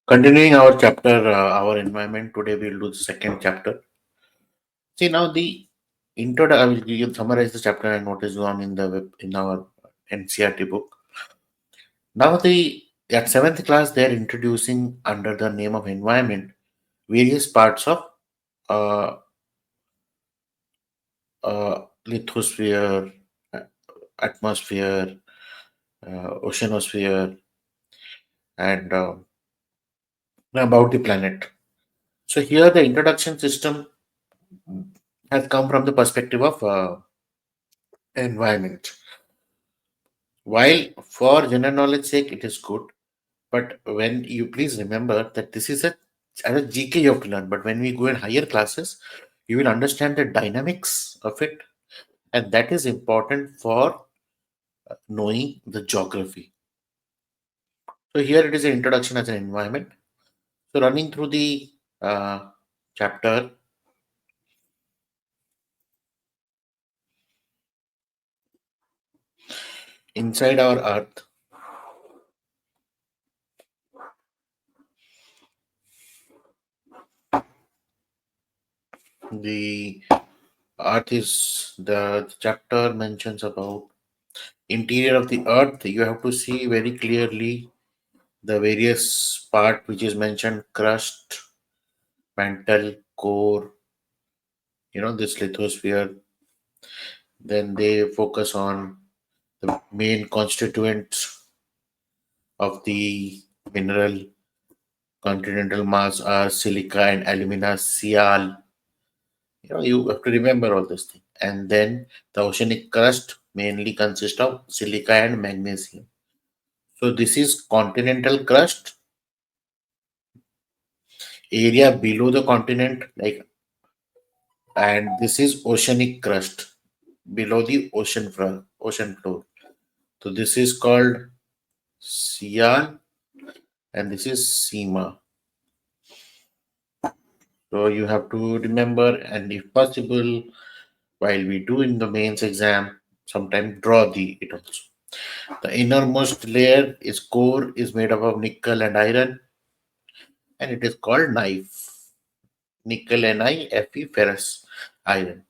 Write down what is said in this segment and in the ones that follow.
Continuing our chapter, our environment. Today we'll do the second chapter. See now the I will summarize the chapter and what is on in the in our NCERT book. Now the at seventh class they are introducing under the name of environment various parts of uh, lithosphere, atmosphere, oceanosphere, and about the planet. So here the introduction system has come from the perspective of environment. While for general knowledge sake it is good, but when you please remember that this is a as a GK you have to learn. But when we go in higher classes, you will understand the dynamics of it, and that is important for knowing the geography. So here it is an introduction as an environment. So running through the chapter, inside our Earth, the Earth is the chapter mentions about interior of the Earth. You have to see very clearly the various part which is mentioned: crust, mantle, core, this lithosphere. Then they focus on the main constituents of the mineral continental mass are silica and alumina, Cl. You have to remember all this thing. And then the oceanic crust mainly consists of silica and magnesium. So this is continental crust, area below the continent, and this is oceanic crust below the ocean floor. So this is called Cl and this is Sima. So you have to remember, and if possible, while we do in the mains exam, sometimes draw it also. The innermost layer is core is made up of nickel and iron, and it is called knife. Nickel Ni Fe ferrous iron.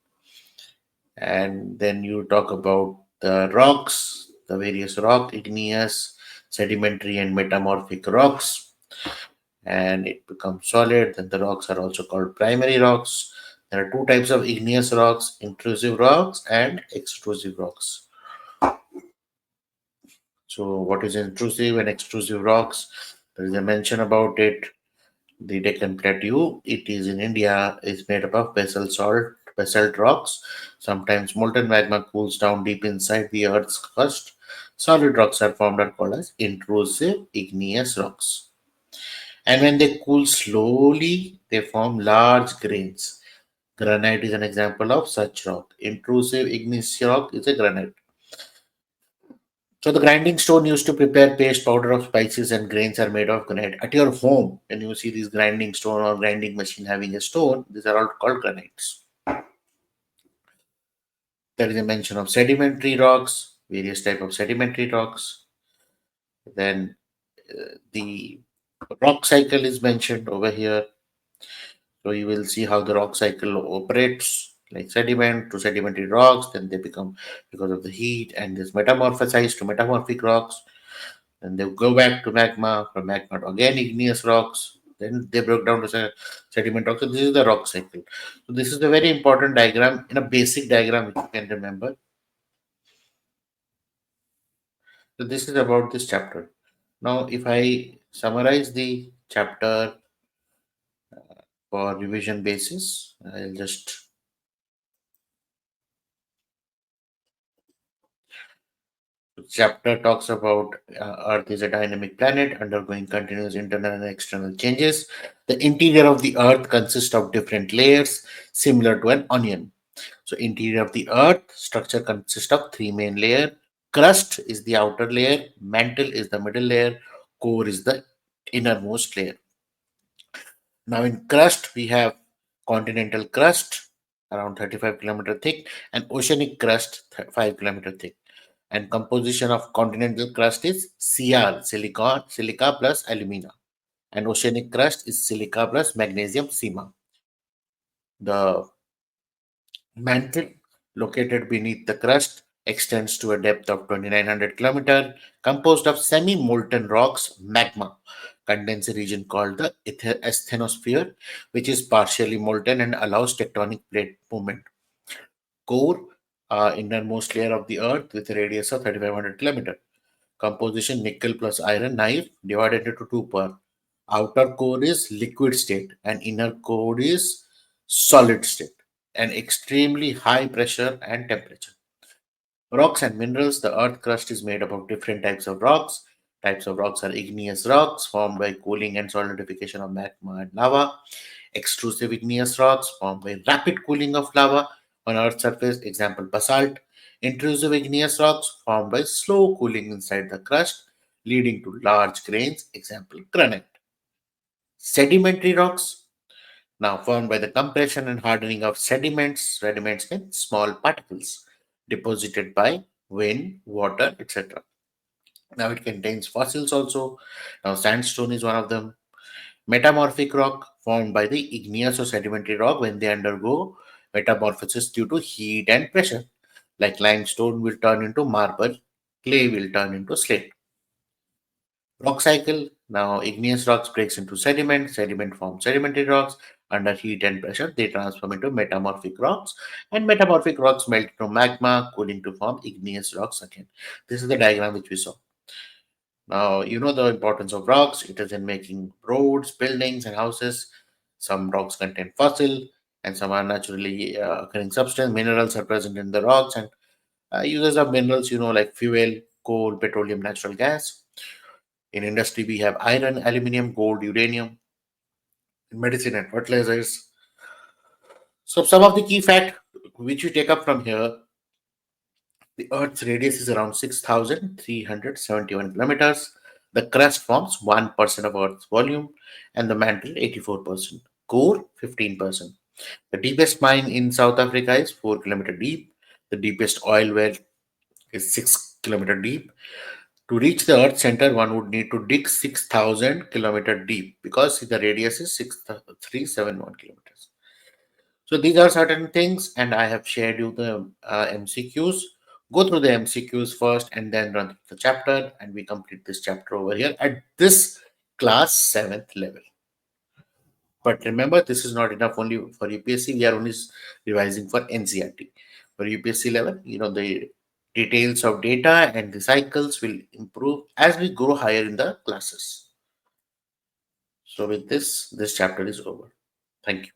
And then you talk about the rocks, the various rock, igneous, sedimentary, and metamorphic rocks, and it becomes solid. Then the rocks are also called primary rocks. There are two types of igneous rocks: intrusive rocks and extrusive rocks. So, what is intrusive and extrusive rocks? There is a mention about it. The Deccan Plateau, it is in India, is made up of basalt rocks. Sometimes molten magma cools down deep inside the Earth's crust. Solid rocks are formed and called as intrusive igneous rocks. And when they cool slowly, they form large grains. Granite is an example of such rock. Intrusive igneous rock is a granite. So the grinding stone used to prepare paste powder of spices and grains are made of granite. At your home, when you see these grinding stone or grinding machine having a stone, these are all called granites. There is a mention of sedimentary rocks, various type of sedimentary rocks. Then the rock cycle is mentioned over here. So you will see how the rock cycle operates, like sediment to sedimentary rocks. Then they become, because of the heat, and this metamorphosized to metamorphic rocks. Then they go back to magma, from magma to again igneous rocks. Then they broke down to sediment rocks. So this is the rock cycle. So this is a very important diagram, in a basic diagram which you can remember. So this is about this chapter. Now, if I summarize the chapter for revision basis, I'll just chapter talks about Earth is a dynamic planet undergoing continuous internal and external changes. The interior of the Earth consists of different layers, similar to an onion. So, interior of the Earth structure consists of three main layers. Crust is the outer layer, mantle is the middle layer, core is the innermost layer. Now, in crust, we have continental crust around 35 kilometer thick and oceanic crust 5 kilometer thick. And composition of continental crust is silica plus alumina. And oceanic crust is silica plus magnesium sima. The mantle located beneath the crust extends to a depth of 2900 km, composed of semi-molten rocks, magma, contains a region called the asthenosphere, which is partially molten and allows tectonic plate movement. Core, innermost layer of the earth with a radius of 3500 km. Composition nickel plus iron knife divided into two parts. Outer core is liquid state and inner core is solid state and extremely high pressure and temperature. Rocks and minerals. The earth crust is made up of different types of rocks. Types of rocks are igneous rocks formed by cooling and solidification of magma and lava. Extrusive igneous rocks formed by rapid cooling of lava on Earth's surface, example basalt. Intrusive igneous rocks formed by slow cooling inside the crust, leading to large grains, example granite. Sedimentary rocks, now formed by the compression and hardening of sediments. Sediments means small particles deposited by wind, water, etc. Now it contains fossils also. Now sandstone is one of them. Metamorphic rock formed by the igneous or sedimentary rock when they undergo metamorphosis due to heat and pressure. Like limestone will turn into marble, clay will turn into slate. Rock cycle. Now igneous rocks breaks into sediment. Sediment forms sedimentary rocks. Under heat and pressure, they transform into metamorphic rocks, and metamorphic rocks melt into magma, cooling to form igneous rocks again. This is the diagram which we saw. Now, you know the importance of rocks. It is in making roads, buildings, and houses. Some rocks contain fossil, and some are naturally occurring substance. Minerals are present in the rocks, and uses of minerals, like fuel, coal, petroleum, natural gas. In industry, we have iron, aluminium, gold, uranium. In medicine and fertilizers. So, some of the key fact which we take up from here: the Earth's radius is around 6,371 kilometers. The crust forms 1% of Earth's volume, and the mantle 84%. Core 15%. The deepest mine in South Africa is 4 kilometers deep. The deepest oil well is 6 kilometers deep. To reach the Earth's center, one would need to dig 6,000 kilometers deep because the radius is 6,371 kilometers. So these are certain things, and I have shared you the MCQs. Go through the MCQs first, and then run through the chapter, and we complete this chapter over here at this class 7th level. But remember, this is not enough only for UPSC. We are only revising for NCERT. For UPSC level, the details of data and the cycles will improve as we go higher in the classes. So with this chapter is over. Thank you.